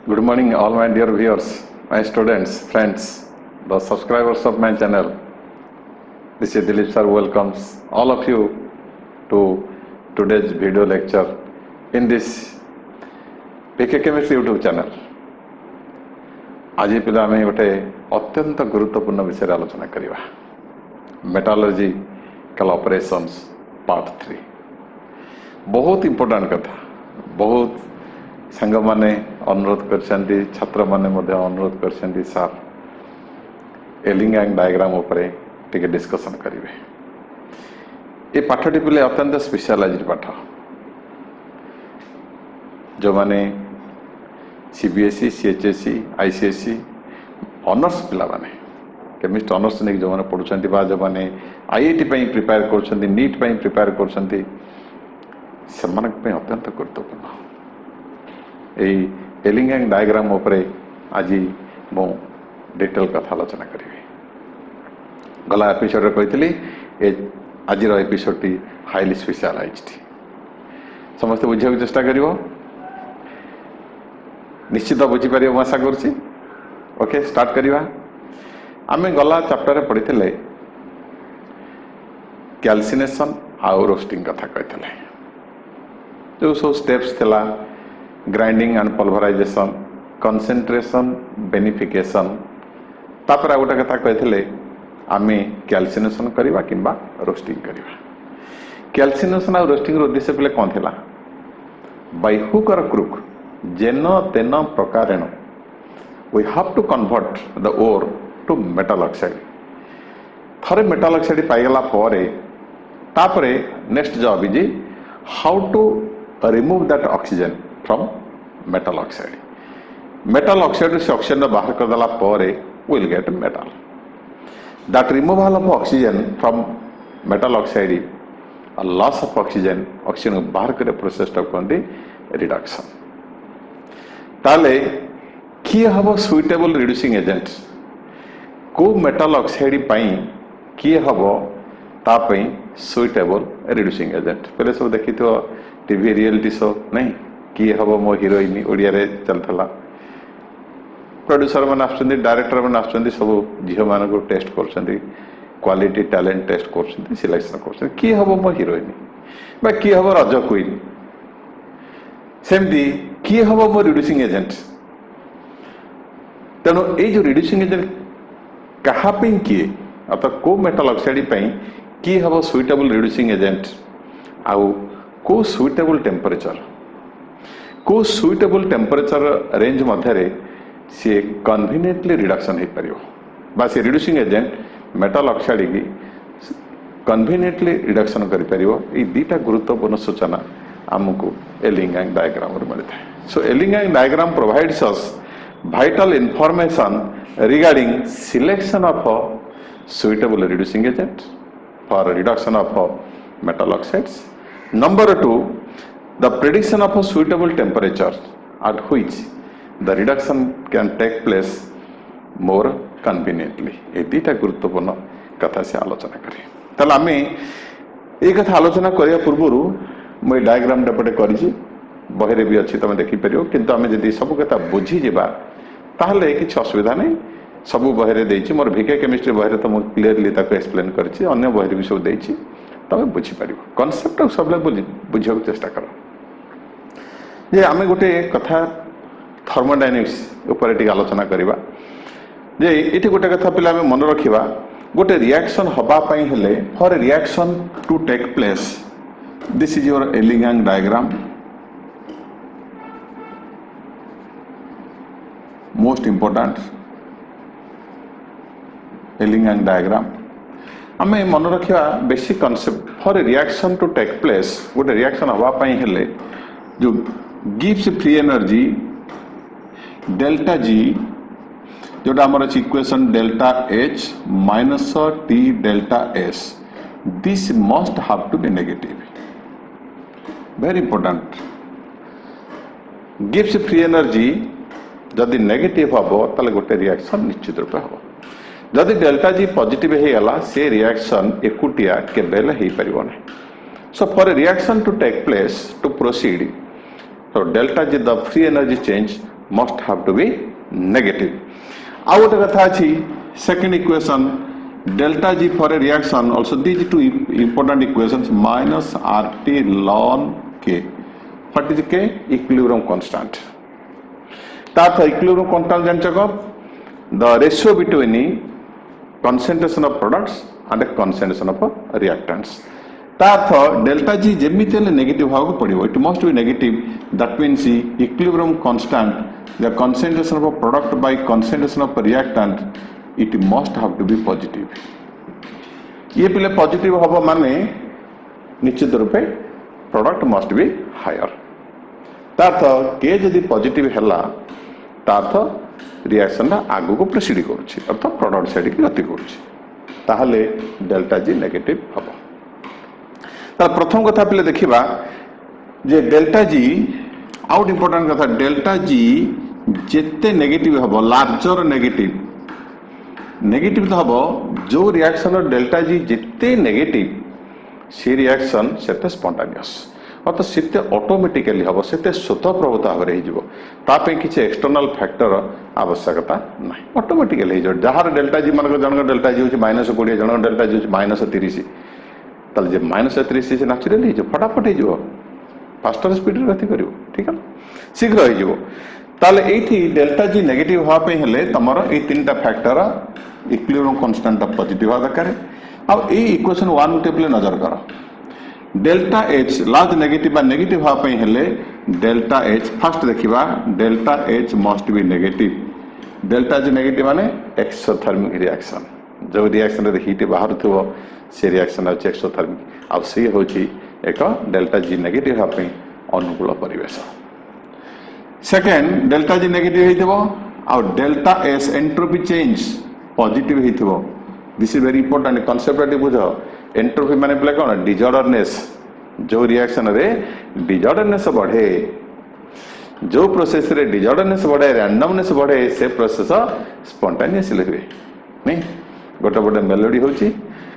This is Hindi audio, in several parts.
Good morning, all my dear viewers, my students, friends, the subscribers of my channel. This is Dilip sir welcomes all of you to today's video lecture in this PK Chemistry YouTube channel. आज पिला आम गोटे अत्यंत गुरुत्वपूर्ण विषय आलोचना करवा मेटालर्जिकल ऑपरेशंस पार्ट 3 बहुत इंपोर्टेंट कथा बहुत सांग माने अनुरोध कर छात्र माने अनुरोध कर सार एलिंग डायग्राम उपरे टिके डिस्कशन करेंगे। ये पाठटी पिले अत्यंत स्पेशलाइज्ड पाठ जो माने सीबीएसई सीएचएसई आईसीएसई ऑनर्स पिला माने केमिस्ट ऑनर्स नहीं जो माने पढ़ुछंती बा जो माने आईआईटी पई प्रिपेयर करछंती नीट पई प्रिपेयर करछंती सम्मानक पई अत्यंत गुरुत्वपूर्ण ए एलिंग डायग्राम उपरे आज मो डिटेल कथा आलोचना करी। गला एपिसोड रे कहितली ए आज एपिसोड टी हाईली स्पेशलाइज्ड समस्त बुझा चेष्टा करिवो निश्चित बुझी पारियो मैं आशा करछि। ओके स्टार्ट करिवा। आमे गला चैप्टर रे पढ़ितले कैल्सिनेशन आउ रोस्टिंग कथा कहितले जो सब स्टेप्स थिला grinding and pulverisation concentration beneficiation तापर गोटे कथा कहितले आमे कैल्सिनेशन करिवा किंबा रोस्टिंग करिवा। कैल्सिनेशन आ रोस्टिंग रो उद्देश्य पले कोन थिला बाय हुक और क्रुक जेन तेन प्रकारेण we have to convert the ore to metal oxide. थरे मेटल ऑक्साइड पाइगला परे तापरे next job is how to remove that oxygen from metal oxide. Metal oxide से ऑक्सीजन बाहर कर देला परे will gate metal. That removal of oxygen from metal oxide a loss of oxygen बाहर करे प्रोसेस टाइप कहते रिडक्शन। ताले किए हम सुइटेबल रिड्यूसिंग एजेंट को मेटल ऑक्साइड पाई किए हम तापई सुइटेबल रिड्यूसिंग एजेंट पहले सब देखी तो टीवी रियलिटी शो नहीं किए हम मो हीरोइन ओडिया रे चलथला प्रोड्यूसर मैंने आसुचंदी डायरेक्टर मैंने आसुचंदी सब झील मान को टेस्ट करछंदी क्वालिटी टैलेंट टेस्ट करछंदी सिलेक्शन करछंदी किए हम मो हीरोइन बा किए हम रज क्वीन सेमती किए हम मो रिड्यूसिंग एजेंट। तेणु ये जो रिड्यूसिंग एजेंट क्या किए अर्थात को मेटल ऑक्साइड किए हम सुइटेबल रिड्यूसिंग एजेंट आउ को सुइटेबल टेम्परेचर रेंज मध्य सी कन्वीनियंटली रिडक्शन हो पार बा से रिड्यूसिंग एजेंट मेटल ऑक्साइड की कन्वीनियंटली रिडक्शन कर पार। ये दुटा गुरुत्वपूर्ण सूचना आमको एलिंग डायग्राम मिलता है। So Ellingham diagram provides us vital information regarding selection of a suitable reducing agent for reduction of metal oxides. Number 2, the prediction of a suitable temperature at which the reduction can take place more conveniently. ये दुटा गुरुत्वपूर्ण कथा से आलोचना करें। ताले आमे ये कथा आलोचना करिया पूर्वरु मैं डायग्राम डेपटे करिछि बहरे भी अच्छी तुम देखिपर किंतु आम जब सब कथा बुझी जावा ताहले किसी असुविधा नहीं सब बहरे देछि मोर भिके केमिस्ट्री बहरे तो मुझे क्लीयरली एक्सप्लेन करछि अन्य बहरे भी सब देछि तुम बुझीपर कनसेप्ट सब बुझा चेष्टा कर जे आम गोटे कथा थर्मोडायनामिक्स उपर टिके आलोचना करवा जे ये गोटे कथा पे मन रखा गोटे रिएक्शन हवापाई हेले for reaction to take place this is your Ellingham diagram most important Ellingham diagram आम मन रखा basic concept for reaction to take place गोटे रिएक्शन हवापाई हेले जो gives free energy delta G जोटा आमर अच्छी equation delta H minus T delta S this must have to be negative very important gives free energy जदि नेगेटिव हम ताले गोटे रिएक्शन निश्चित रूप हम जदि डेल्टा जी पॉजिटिव हो गला से रिएक्शन एकुटिया केबेल हो पारिबो नै। So for a reaction to take place to proceed so delta G the free energy change must have to be negative. Out of the second equation, delta G for a reaction, also these two important equations, minus RT ln K. What is K? Equilibrium constant. That equilibrium constant janchako, the ratio between concentration of products and the concentration of reactants. That delta G जेमिति negative भाग पड़िबो, it must be negative. That means equilibrium constant, the concentration of a product by concentration of a reactant, it must have to be positive. ये पिले positive हबो माने निश्चित रूपे product must be higher. तार्थ K यदि positive हैला तार्थ रिएक्शन आगु को प्रोसीड करुछि अर्थात प्रोडक्ट साइड की गति करुछि ताहले डेल्टा जी नेगेटिव हबो। प्रथम कथा पे देखा जे डेल्टा जी आउट इंपोर्टेंट कथा डेल्टा जी जेते नेगेटिव हबो लार्जर नेगेटिव तो हबो जो रिएक्शन डेल्टा जी जेते नेगेटिव से रिएक्शन सेते स्पॉन्टेनियस अर्थात सेते ऑटोमेटिकली हबो सेते स्वतः प्रभुता भाव रही जिवो तापे किछि एक्सटर्नल फैक्टर आवश्यकता नाही ऑटोमेटिकली हे जो जहार डेल्टा जी मन जन डेल्टा जी होछि -20 जन डेल्टा जी होछि -30 ताले जे -30 से नेचुरली जो फटाफट हे जो फास्टर स्पीड रे गति करिवो ठीक है शीघ्र हे जो ताले एथि डेल्टा जी नेगेटिव हवा पे हेले तमरो ए तीनटा फैक्टर इक्विलिब्रियम कांस्टेंट पॉजिटिव आ दरकार अब ए इक्वेशन 1 टेबल नजर करो डेल्टा एच लार्ज नेगेटिव बा नेगेटिव हवा पे हेले डेल्टा एच फर्स्ट देखिबा delta H must be negative delta G negative माने एक्सोथर्मिक रिएक्शन जो रिएक्शन रे हीट बाहर थो से रिएक्शन अछि एक्सोथर्मिक अब से होछि एक डेल्टा जी नेगेटिव हवा पे अनुकूल परिवेश सेकंड डेल्टा जी नेगेटिव हेतिबो आ delta S entropy change positive हेतिबो this is very important concept बुझो एंट्रोपी माने बोले कोन डिजॉर्डरनेस जो रिएक्शन रे डिजॉर्डरनेस बढ़े जो प्रोसेस रे डिजॉर्डरनेस बढ़े रैंडमनेस बढ़े से प्रोसेस स्पॉन्टेनियसली हुए नहीं गोटे गोटे मेलोडी होची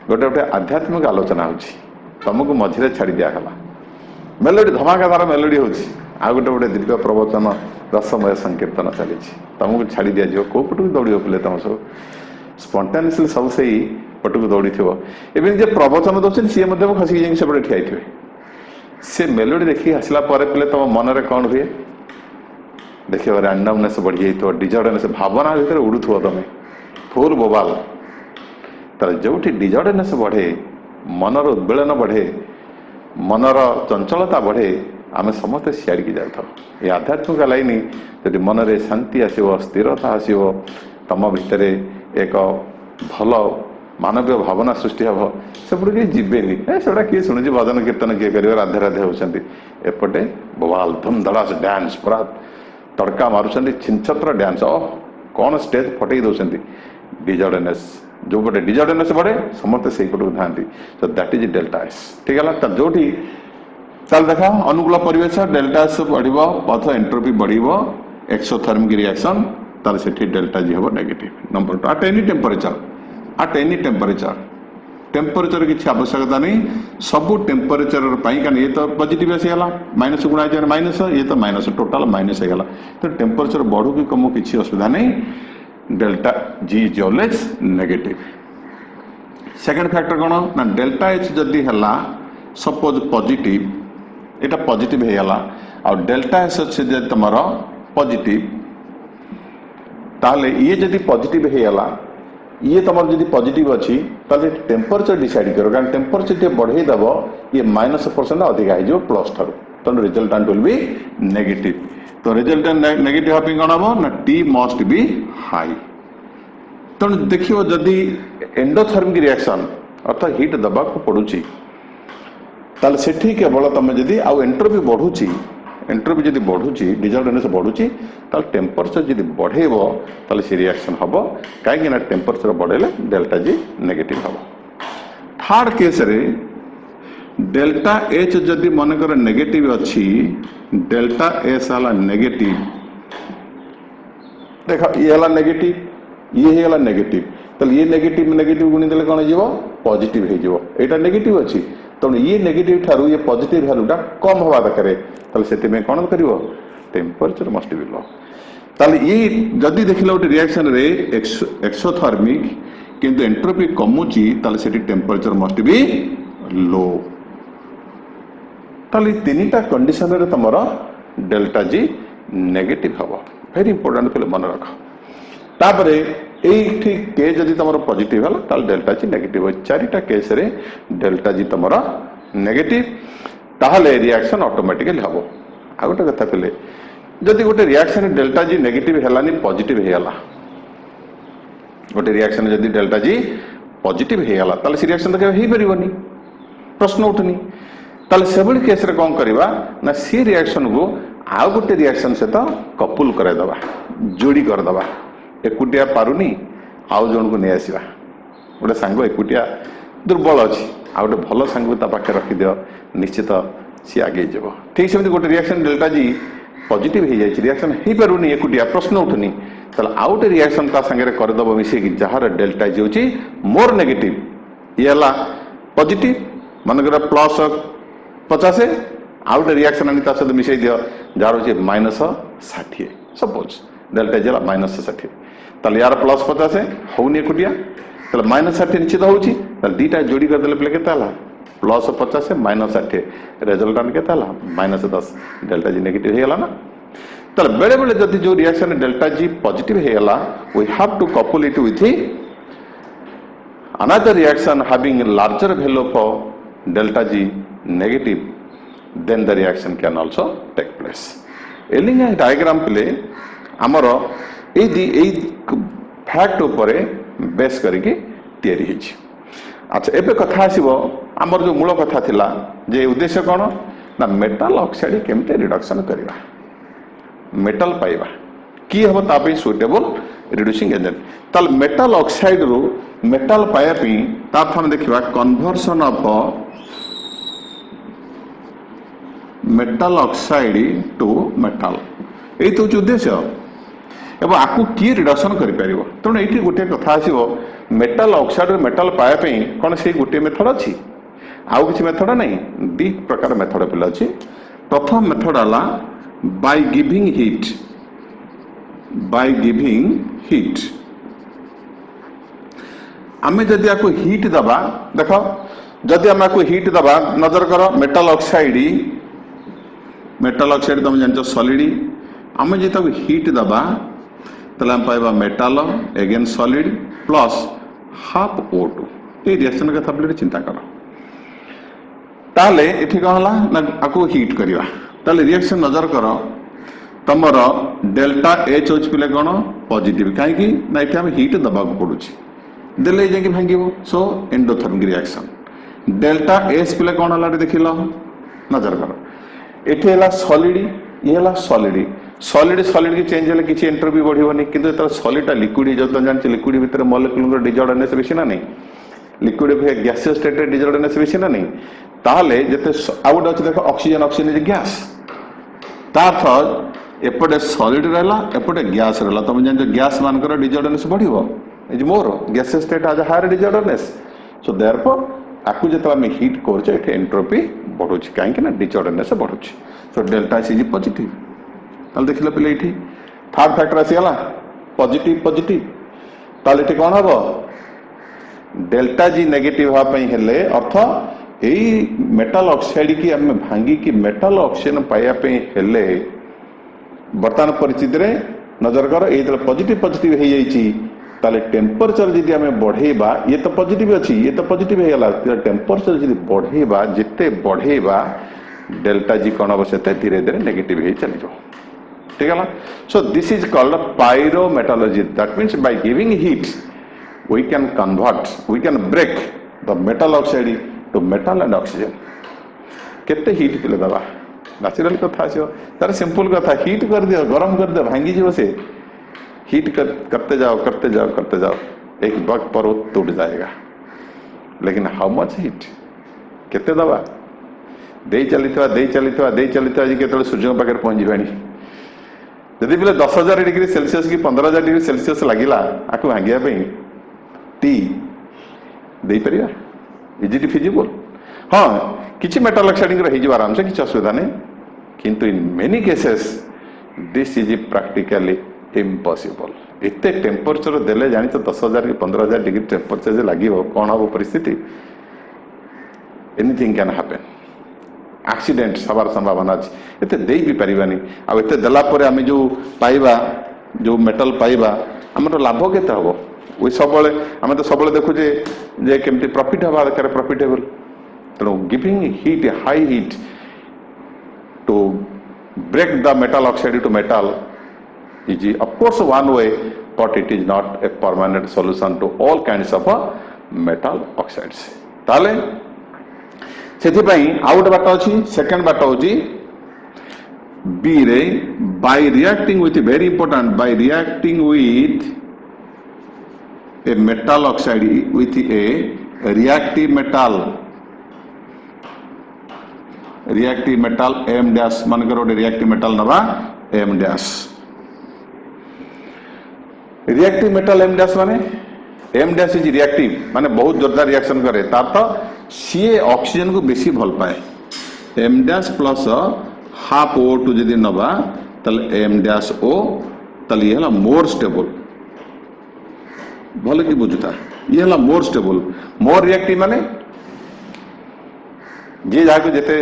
गोटे गोटे आध्यात्मिक आलोचना होची तुमको मझिरे छाड़ी दिया हला मेलोडी धमाकादार मेलोडी होची आ गोटे गोटे दिव्य प्रवचन रसमय संकीर्तन चली तुमको छाड़ी दिया जो को पटू दौड़ी पिले तुम सब स्पॉन्टेनियसली सब से पटक दौड़ी थो एवं जे प्रवचन दौन सी खसिक जाए सेपटे ठिया से मेलोडी देखिए आसला पे तुम मन में कौन हुए देख रैंडमनेस बढ़ी जाइए डिजॉर्डरनेस भावना भीतर उड़ू तुम फुल बोबाल तार जो डिजॉर्डरनेस बढ़े मनर उद्वेलन बढ़े मनर चंचलता बढ़े आम समस्ते सियाड़ की जाता ये आध्यात्मिक लाइन जब मन में शांति आसो स्थिरता आसो तुम भितर एक भल मानवीय भावना सृष्टि हम सेपटे किए जीवेनि सेटा किए शुणुची भजन कीर्तन किए कर राधे राधे होती एपटे बोवाल धूम धड़ास डांस पूरा तड़का मारुंट छिंछत्र डांस कौन स्टेज फटे दौरान डिजॉर्डरनेस जो पटे डिजॉर्डरनेस बढ़े समस्ते से पटक था सो दैट इज डेल्टा एस ठीक है जो चल देखा अनुकूल परिवेश डेल्टा एस बढ़ पथ एंट्रोपी बढ़ एक्सोथर्मिक रिएक्शन तार से डेल्टा जी हम negative number 2 at any temperature किसी आवश्यकता नहीं सबू टेम्परेचर ये तो पॉजिटिव आसीगला माइनस गुणा माइनस ये तो माइनस टोटाल माइनस होगा तो टेम्परेचर बढ़ू कि कमु किसी असुविधा नहीं delta G is always negative second factor कौन ना डेल्टा एच जदि है सपोज पॉजिटिव एटा पॉजिटिव होगा और डेल्टा एस अच्छे तुम पॉजिटिव ताले ये जदि पॉजिटिव होगा ये तुम जब पॉजिटिव अच्छी ताले टेम्परेचर डिसाइड करो कारण टेम्परेचर बढ़े दब ये -% अधिका हो प्लस ठार तो रिजल्टेंट विल बी नेगेटिव तो रिजल्टेंट नेगेटिव हाँपी कौन हम ना टी मस्ट बी हाई तेणु देखिए जदि एंडोथर्मिक रिएक्शन अर्थात हिट दबा पड़ुची ताले सेठी केवल तुम जदि आउ एंट्रोपी बढ़ुची एंट्रोपी जदि बढ़ुची डिजॉर्डरनेस बढ़ुची ताले टेम्परेचर जदि बढ़ेब ताले से रिएक्शन हम कहीं टेम्परेचर बढ़ेले डेल्टा जी नेगेटिव हम थर्ड केस रे डेल्टा एच जदि मनकर नेगेटिव अच्छी डेल्टा एस है नेगेटिव देख ये है नेगेटिव ये है नेगेटिव तो ये नेगेटिव नेगेटिव गुणी देले कौन हो पॉजिटिव हो यहाँ नेगेटिव अच्छी तेणु ये नेगेटिव ठारू ये पॉजिटिव वैल्यूटा कम हवा दरकार ताले से कौन कर टेम्परेचर मस्ट बी लो ताले ये जदि देखिला गोटे रिएक्शन रे एक्सोथर्मिक किंतु एंट्रोपी कमुची ताले सेठी टेम्परेचर मस्ट बी लो ताले तीनटा कंडीशन रे तमरा डेल्टा जी नेगेटिव हबो वेरी इंपोर्टेंट पहले मन रख तापरे एठी के जदि तमरा पॉजिटिव हला ताले डेल्टा जी नेगेटिव हो चारिटा केस रे डेल्टा जी तमरा नेगेटिव ताहले रिएक्शन ऑटोमेटिकली हबो आ गोटे कथा पहले जदि गोटे रिएक्शन डेल्टा जी नेगेटिव हेलानी पॉजिटिव हेला गोटे रिएक्शन जदि डेल्टा जी पॉजिटिव हेला ताले से रिएक्शन तो हे परिबनी प्रश्न उठनी ताले सेबल केस रे कोन करबा ना सी रिएक्शन को आ गोटे रिएक्शन से तो कपुल करे दबा जोड़ी कर दबा एकुटिया पारुनी आउ जन को नै आसीबा गोटे सांग एकुटिया दुर्बल अछि आ गोटे भलो सांग ता पाखे रखि दियो निश्चित सी आगे जेबो ठीक सेमति गोटे रिएक्शन डेल्टा जी पॉजिटिव हो जाए रिएक्शन हो पारुनी एकुटिया प्रश्न उठुनी ताले आ गोटे रिएक्शन ता संगे रे कर दबो मिसे कि जहार डेल्टा जी होची मोर नेगेटिव येला पॉजिटिव मनकर प्लस 50 आउट रिएक्शन आनी ता सहित मिसई दियो जार होची -60 सपोज डेल्टा जी -60 ताले यार प्लस 50 होनी एकुटिया ताले -60 निश्चित होची ताले दीटा जोड़ी कर देले प्ले केता हला प्लस 50 -60 रिजल्टेंट केता हला -10 डेल्टा जी नेगेटिव हेला ना ताले बेले बेले जति जो रिएक्शन डेल्टा जी पॉजिटिव हेला we have to couple it with another reaction having a larger value for delta G negative, then the reaction can also take place. Ellingham diagram प्ले आमर ए फैक्ट उपरे बेस करके तैयारी हिची अच्छा एबे कथा आसीबो आमर जो मूल कथा थिला जे उद्देश्य कोन ना मेटल ऑक्साइड केमते रिडक्शन करबा मेटल पाइबा की हबो ता पे सुटेबल रिड्यूसिंग एजेंट ताल मेटल ऑक्साइड रो मेटल पाया पी ता हम देखिबा conversion of metal oxide to metal एई तो उद्देश्य एवं आपको किए रिडक्शन कर पारिबो तेणु एठी गोटे कथा आसीबो मेटल ऑक्साइड मेटल पाया पई कोन से गोटे मेथड अछि आउ किछि मेथड नै दी प्रकार मेथड पिला अछि प्रथम मेथड आला बाय गिविंग हीट आमे जदि आपको हीट दबा देखो जदि हम आपको हीट दबा नजर करो मेटल ऑक्साइड तुम जानछो सॉलिड आमे जे ताको हीट दबा तले हम पाइबा metal again solid plus half O2 ए रिएक्शन का थापले चिंता करो ताले एठी कहला ना आपको हीट करिवा ताले रिएक्शन नजर करो तमर डेल्टा H होच पिले कोन पॉजिटिव काहे कि ना एठी हम हीट दबा को पडुची देले जे कि भांगिबो सो एंडोथर्मिक रिएक्शन डेल्टा S पिले कोन हला देखिलो नजर करो एठी हला सॉलिड ये हला सॉलिड की चेंज हेले किछि एंट्रोपी बढ़िबोनी किंतु एतर सॉलिडटा लिक्विड जो त जानछि लिक्विड भीतर मॉलिक्यूलर डिसऑर्डरनेस बेसी ना नहीं लिक्विड भे गैसियस स्टेट रे डिसऑर्डरनेस बेसी ना नहीं ताले जते आउट अछि देखो ऑक्सीजन इज गैस ताथ एपटे सॉलिड रहला एपटे गैस रहला तुम जानछ गैस मानकर डिसऑर्डरनेस बढ़िबो इज मोर गैसियस स्टेट आज हायर डिसऑर्डरनेस सो देयरफॉर आकु जते हम हीट करछ एटे एंट्रोपी बढ़ुछि काहे कि ना डिसऑर्डरनेस बढ़ुछि सो डेल्टा इज पॉजिटिव ताल देखिले पहिले एठी थर्ड फैक्टर आसी गला पॉजिटिव ताल एठी कोन हबो डेल्टा जी नेगेटिव हा पई हेले अर्थ एई मेटल ऑक्साइड की हम भांगी की मेटल ऑक्सीजन पाया पई हेले वर्तमान परिस्थिति रे नजर करो एई त पॉजिटिव हे जाईची ताले टेम्परेचर जदि हमें बढ़ेबा ये तो पॉजिटिव अछि ये तो पॉजिटिव हे गला टेम्परेचर जदि बढ़ेबा जिते बढ़ेबा डेल्टा जी कोन हबो सेते धीरे धीरे नेगेटिव हे चलिजो ठीक है ना सो this is called pyrometallurgy that means by giving heat we can break the metal oxide to metal and oxygen केते हीट पिले दबा नेचुरल कथा आछो तार सिंपल कथा हीट कर दियो गरम कर दे भांगी जीव से हीट करते जाओ एक वक्त पर वो टूट जाएगा लेकिन हाउ मच हीट केते दबा दे चलितवा जी केतले सूर्य पाखे पहुंच जीवानी जदि पिले 10,000 डिग्री सेल्सियस की 15,000 डिग्री सेल्सियस लगिला आकु भांगिया पे टी दे परिया इज इट फिजिबल हां किछि मेटल ऑक्साइड रे हिज आराम से किछि असुविधा नै किंतु in many cases this is practically impossible. इतने टेम्परेचर देले जानी तो 10,000 कि 15,000 डिग्री टेम्परेचर जे लगे कौन हम परिस्थिति, एनीथिंग कैन हैपन, एक्सीडेंट हबार संभावना अच्छी। एते दे भी पारिबानी आ एते देला परे आमे जो पाइबा जो मेटल पाइबा हमर लाभ केते हबो। ओइ सबले आमे तो सबले देखु जे केमती प्रॉफिट हबा दरकार, प्रॉफिटेबल। तेणु giving heat, high heat to break the metal oxide to metal is of course one way, but it is not a permanent solution to all kinds of metal oxides। ताले सेथि पई आउट बाट अछि। सेकंड बाट होछि बी रे by reacting with, very important, by reacting with a metal oxide with a reactive metal M dash मानकर गोटे रिएक्टिव मेटल नवा M dash। Reactive metal M dash माने M dash इज रिएक्टिव माने बहुत जोरदार रिएक्शन करे, तार तो सीए ऑक्सीजन को बेसी भल पाए। M dash plus half O2 जदि नवा तले M dash O तले ये हला मोर स्टेबल। भले कि बुझुता ये हला मोर स्टेबल। मोर रिएक्टिव माने जे जाको जेते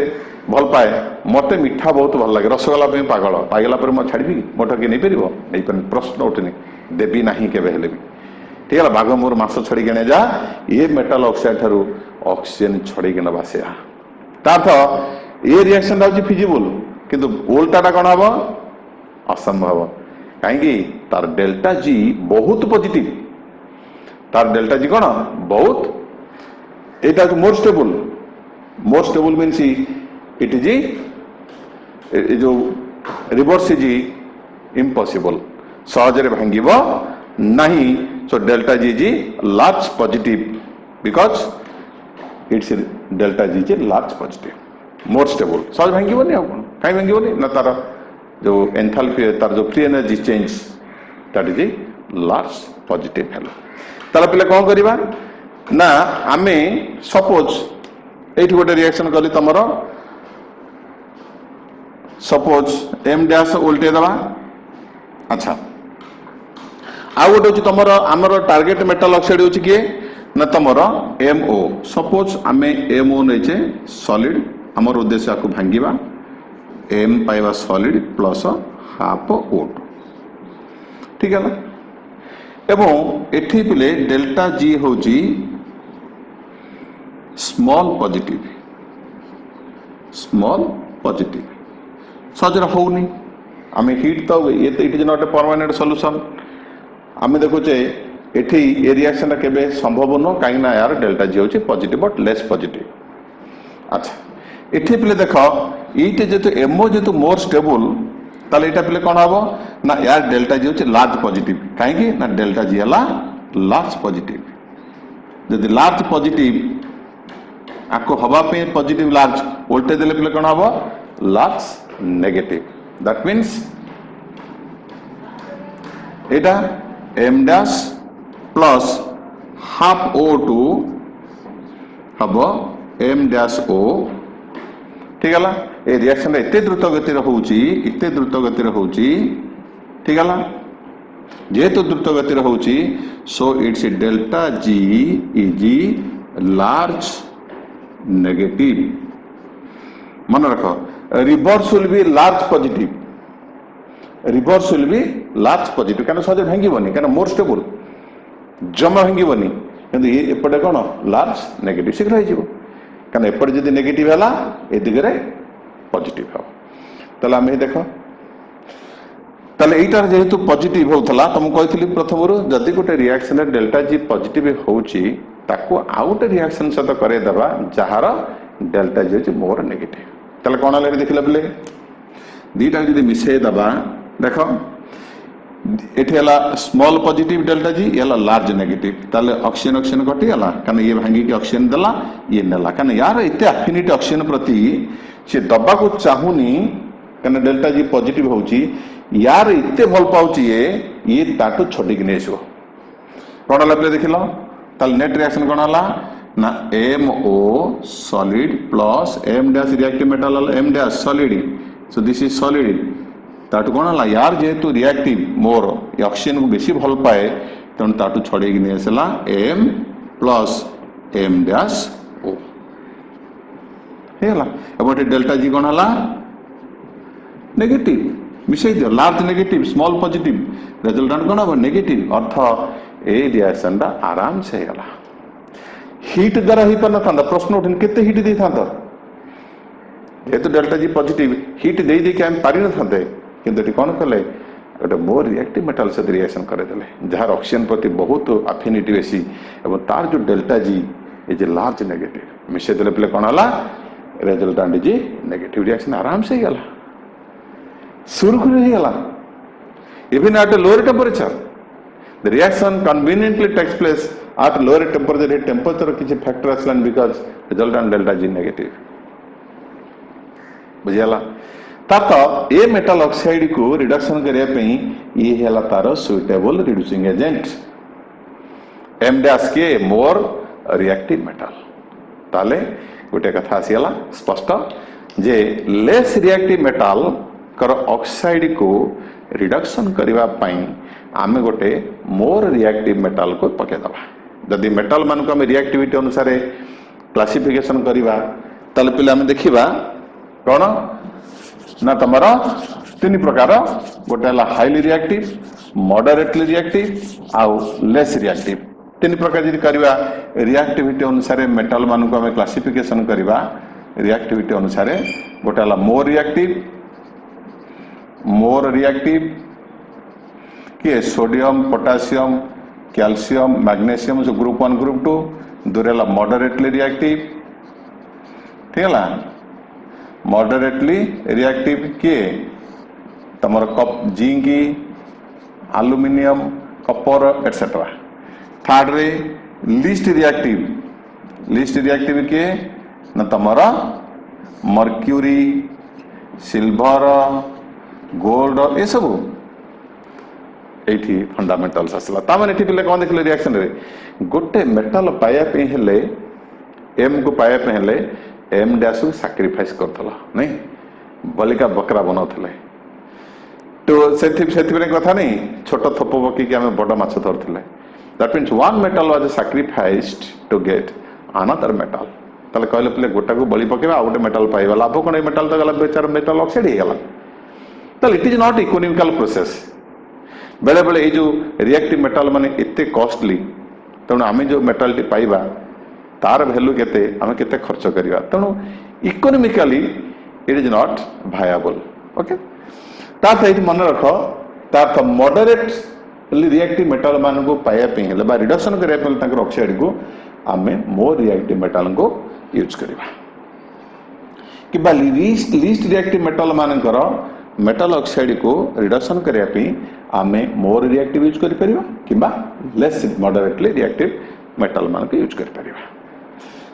भल पाए। मते मिठा बहुत भल लगे, रसगोला पे पागल, पागला पर मैं छाड़बी मोटा के नहीं परिबो नहीं पर प्रश्न उठनी देवी नाही केबे हेले भी। ठीक है, बाघ मोर मास छड़ी के जा ये मेटल ऑक्साइड थारु ऑक्सीजन छड़ी के नबा से तार्थ ये रिएक्शन होची फिजिबल, किंतु उल्टाटा कोन हबो असंभव। काहेकि तार डेल्टा जी बहुत पॉजिटिव, तार डेल्टा जी कोन बहुत एटा more stable. More stable means it is जो रिवर्स इज इम्पॉसिबल, सहजरे भांगिबो नहीं। So delta G G large positive because it's delta G G large positive, more stable, सहज भांगिबोनी आ कोन काई भांगिबोनी ना, तार जो एंथैल्पी तार जो free energy change that is large positive hello. ताला पिले कोन करिबा ना, आमे सपोज एठी गोटे रिएक्शन कली तमरो, सपोज M डैश उल्टे दबा। अच्छा, आ गोटे होची तमरो हमरो टारगेट मेटल ऑक्साइड होची के ना तमरो MO। सपोज आमे MO नैचे सॉलिड, हमर उद्देश्य को भांगिबा M पाइबा सॉलिड प्लस हाफ O2। ठीक है ना, एवं एठी पिले डेल्टा G होची स्मॉल पॉजिटिव, स्मॉल पॉजिटिव सहजरे होनी। आम हिट तो ये it is not a permanent solution. आम देखुचे एठी ए रिएक्शन केबे संभव न, कहीं ना यार डेल्टा जी होची पॉजिटिव बट लेस पॉजिटिव। अच्छा, एठी पिले देख इटे जेतु एमओ जेतु मोर स्टेबल, ताले एटा पिले कोन हबो ना यार डेल्टा जी होची लार्ज पॉजिटिव। काहेकि ना डेल्टा जी हला लार्ज पॉजिटिव। जदि लार्ज पॉजिटिव आपको हवा पे पॉजिटिव लार्ज उल्टे देले पिले कोन हबो large negative. That means Etah M dash plus half O2 हबो M dash O। ठीक है, ये रिएक्शन एते द्रुत गति होउची, एते द्रुत गति होउची। ठीक है, जेहेतु द्रुत गति होउची so it's delta G is large negative. मन रख, reverse will be large positive, reverse will be large positive. कहना सहज भांगिबोनी, कहना मोर स्टेबल जमा भांगिबोनी, किंतु ये एपटे कोन लार्ज नेगेटिव शीघ्र हो जिवो। कहना एपटे जदी नेगेटिव हला ए दिगरे पॉजिटिव हो। तले आमे देखो, तले एटार जेहेतु पॉजिटिव होतला तुम कहथिली प्रथमरो जदी गोटे रिएक्शन रे डेल्टा जी पॉजिटिव होउची ताको आउट रिएक्शन सहित करे दबा जहार डेल्टा जी होची मोर नेगेटिव। तले कोन ले देखिला बेले दीटा जदी मिसे दबा देखो एठी हला स्मॉल पॉजिटिव डेल्टा जी, ये हला लार्ज नेगेटिव। ताले ऑक्सीजन ऑक्सीजन कटि हला, काने ये भांगी के ऑक्सीजन देला, ये नेला। काने यार इते एफिनिटी ऑक्सीजन प्रति से दबा को चाहुनी, काने डेल्टा जी पॉजिटिव होउची, यार इते भल पाउची ये ताटो छोटी कि नेसो। कोन लागले देखिलो, ताले नेट रिएक्शन कोन हला ना MO solid plus M dash reactive metal M dash solid. So this is solid ताटू कौन है यार जेहेतु रिएक्टिव मोर ऑक्सीजन को बेसी भल पाए तेणु ताटू छड़े नहीं आसला M plus M dash O है डेल्टा जी कौन है नेगेटिव मिसई दियो large negative small positive resultant कौन हम नेगेटिव अर्थ ए रिएक्शन आराम से गला हिट द्वारा हो पार ना प्रश्न उठे केते हिट दे था जेहेतु डेल्टा जी पॉजिटिव हिट दे दे आम पारि न था किंतु कौन कले गोटे मोर रिएक्टिव मेटाल सहित रिएक्शन करदेले जार ऑक्सीजन प्रति बहुत अफिनिटी बेसी और तार जो delta G is a large negative मिसई देले पे कौन है रिजल्टेंट इज नेगेटिव रिएक्शन आराम से गला सुरखुरी हो गला even at a lower temperature the reaction conveniently takes place at lower temperature temperature किसी फैक्टर आसलान because resultant delta G negative बुझियाला तातो ए मेटल ऑक्साइड को रिडक्शन करिया पई ये हैला तार suitable reducing agent M dash के मोर रिएक्टिव मेटल ताले गोटे कथा आसीला स्पष्ट जे लेस रिएक्टिव मेटल कर ऑक्साइड को रिडक्शन करबा पई आमे गोटे मोर रिएक्टिव मेटल को पकेदबा जदि मेटल मान को आम रिएक्टिविटी अनुसार क्लासिफिकेशन करवा ताले पिले आम देखिबा कौन ना तुम तीन प्रकार गोटे हाईली रिएक्टिव मॉडरेटली रिएक्टिव आउ लेस रिएक्टिव तीन प्रकार जब करवा रिएक्टिविटी अनुसार मेटल मान को आम क्लासिफिकेशन करवा रिएक्टिविटी अनुसार गोटे मोर रिएक्टिव किए सोडियम पोटासियम कैल्शियम मैग्नीशियम जो ग्रुप 1 ग्रुप 2 दूर मॉडरेटली रिएक्टिव ठीक है मॉडरेटली रिएक्टिव किए तुम कप zinc aluminium copper et cetera third रे लीस्ट रिएक्टिव किए ना तुम मर्क्यूरी सिल्वर गोल्ड ये सब एठी फंडामेंटल्स आसला ताମାନେ एठी पिले कोन देखले रिएक्शन रे गोटे मेटल पाया पे हेले एम को पाया पे हेले एम डैश को सैक्रिफाइस करथला नहीं बलिका बकरा बनाथले तो सेथि कथा नहीं छोट थप पकी कि हमें बड़ माछ धरथिले that means one metal was sacrificed to get another metal तले कहले पिले गोटा को बलि पकेबा आ गोटे मेटल पाइबा लाभ कोन ए मेटल तो गला बेचार मेटल ऑक्साइड हे गला तले it is not economical process बेले बेले ये जो रिएक्टिव मेटल माने इतने कॉस्टली तेणु आम जो मेटल टी पाइबा तार भैल्यू केते आम केते खर्च करिबा तेणु economically it is not viable okay तार सहित मन रख तार मॉडरेट रिएक्टिव मेटल मान को पाया पे हेले बा रिडक्शन करिया पे ताकर ऑक्साइड को आम मोर रिएक्टिव मेटल को यूज करिबा कि लीस्ट रिएक्टिव मेटल मानकर मेटल ऑक्साइड को रिडक्शन करिया पे आमे मोर रिएक्टिव यूज करि परिबा किबा लेस मॉडरेटली रिएक्टिव मेटल मान को यूज करि परिबा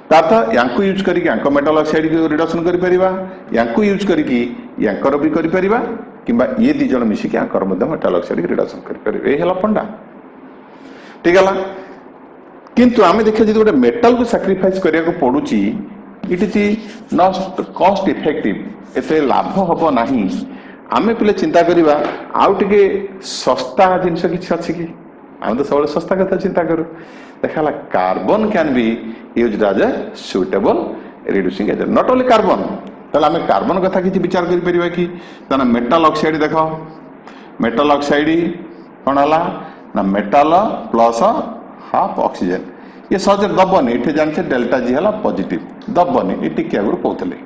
ताता यांको यूज करिक यांको मेटल ऑक्साइड को रिडक्शन करि परिबा यांको यूज करिक यांकर भी करि परिबा किबा ये दी जण मिसी के यांकर मध्य मेटल ऑक्साइड को रिडक्शन करि परिबा ए हला फंडा ठीक हला किंतु आमे देखि जे गोटे मेटल को सैक्रिफाइस करिया को पडुची it is not cost effective एते लाभ हबो नाही आमे पिले चिंता करिबा आउ टिके सस्ता जिनस किछ अछि कि आम तो सब सस्ता कथा चिंता करू देखाला carbon can be used as a suitable reducing agent not only carbon ताले आमे कार्बन कथा किछि विचार करि परिबा कि ताना मेटल ऑक्साइड देखो मेटल ऑक्साइड कोन हला ना मेटल प्लस हाफ ऑक्सीजन ये सहज दबनी एठे जानछे डेल्टा जी हला पॉजिटिव दबनी ए टिके आगु कहतले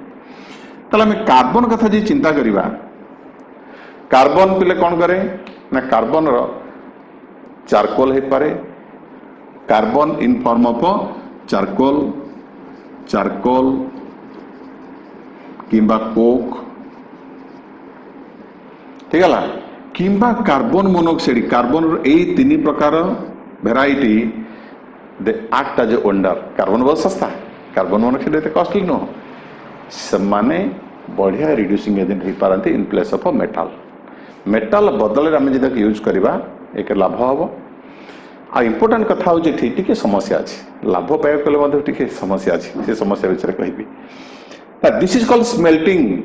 ताले आमे कार्बन कथा जे चिंता करिबा कार्बन पिले कौन करे ना कार्बन रो चारकोल है पारे carbon in form of charcoal किंबा कोक ठीक है किंबा कार्बन मोनोक्साइड कार्बन रो ए तीन प्रकार variety they act as wonder carbon बहुत सस्ता कार्बन मोनोक्साइड एते कॉस्टली नो समाने बढ़िया रिड्यूसिंग एजेंट हो पारती in place of metal metal बदल आम जब यूज करवा एक लाभ हम आ इंपोर्टेंट कथा हूँ टी समस्या अच्छी लाभ पाइबा टी समस्या अच्छी से समस्या विषय कहि this is called smelting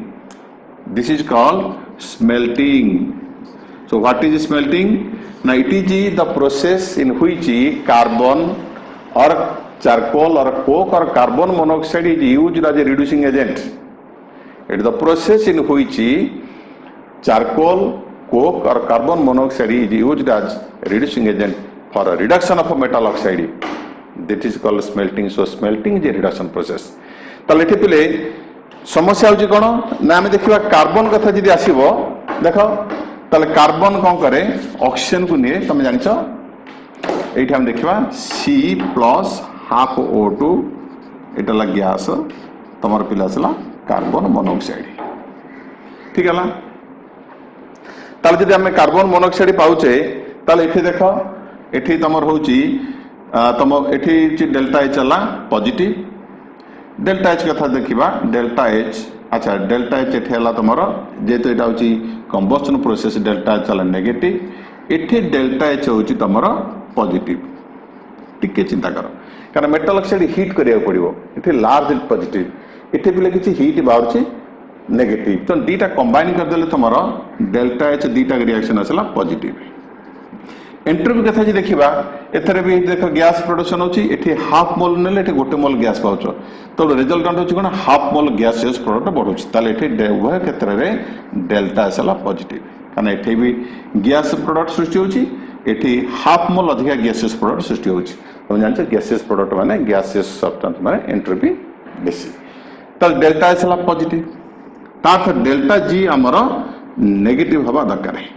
this is called smelting. So what is smelting? Now it is the process in which carbon or charcoal or coke or carbon monoxide is used as a reducing agent. It is the process in which charcoal, coke or carbon monoxide is used as a reducing agent for a reduction of a metal oxide. That is called smelting. So smelting is a reduction process. ताले एठी पिले समस्या होची कोन ना हम देखिबा कार्बन कथा जदि आसीबो देखो ताले कार्बन कोन करे ऑक्सीजन को निये तुम जानिछ एठी हम देखिबा C+½ O2 एटा ला गैस तमर पिला असला कार्बन मोनोऑक्साइड ठीक है ताले जदि हम कार्बन मोनोऑक्साइड पाउचे ताले एठी देखो एठी तमर होची तम एठी डेल्टा एच हला पॉजिटिव डेल्टा एच कथा देखिबा डेल्टा एच अच्छा डेल्टा एच एठी हला तमर जेतो एटा होची कंबस्टन प्रोसेस डेल्टा एच हला नेगेटिव एठी डेल्टा एच होची तमर पॉजिटिव टिके चिंता करो कारण मेटल ऑक्साइड हीट करिया पड़िबो एठी लार्ज पॉजिटिव एठी बिले किछि हीट बाहरची नेगेटिव तो दीटा कंबाइन कर देले तमर डेल्टा एच दीटा रिएक्शन असला पॉजिटिव एंट्रोपी कथा जी देखिबा एथरे भी देखो गैस प्रोडक्शन होची एठी हाफ मोल नेले एठी गोटे मोल गैस पाउछो तो रिजल्टेंट होची कोन हाफ मोल गैसियस प्रोडक्ट बढ़ुची ताले एठी उभय क्षेत्र रे डेल्टा असला पॉजिटिव कारण एठी भी गैस प्रोडक्ट सृष्टि होची एठी हाफ मोल अधिक गैसियस प्रोडक्ट सृष्टि होची तुम जानछ गैसियस प्रोडक्ट माने गैसियस सब्सटेंस माने एंट्रोपी बेसी तो डेल्टा असला पॉजिटिव तार डेल्टा जी हमर नेगेटिव हवा दरकार है